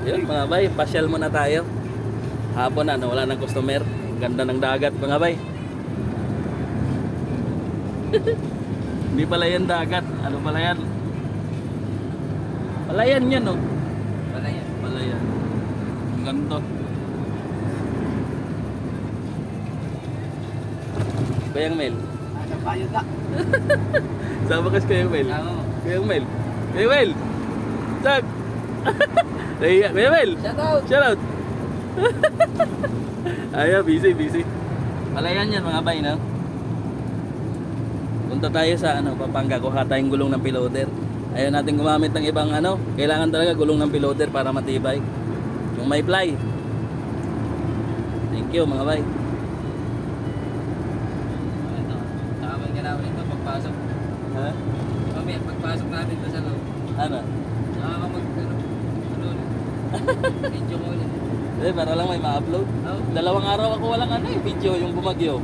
Yun mga bay, pasyal muna tayo. Hapon na, wala nang customer. Ganda ng dagat mga bay. Hindi pala yan dagat. Ano pala yan? Palayan yan, no? Palayan. Palayan. Ang ganito. Kayang Mel. Ano payo da? Sama kas Kayang Mel. Oo. Kayang Mel. Kayang Mel. Tag. Kayang Mel. Shout out. Shout out. Ayaw, busy. Palayan yan mga bay, no? Punta tayo sa Pampanga, kuha tayong gulong ng piloter. Ayaw natin gumamit ng ibang kailangan talaga gulong ng piloter para matibay. Yung may ply. Thank you mga bay. Ito. Takabay ka namin ito pagpasok. Ha? Mamaya pagpasok natin ito sa loob. Ano? Saka ka ulit. Video ko ulit. Para lang may ma-upload. Oo. 2 araw ako walang video yung bumagyo.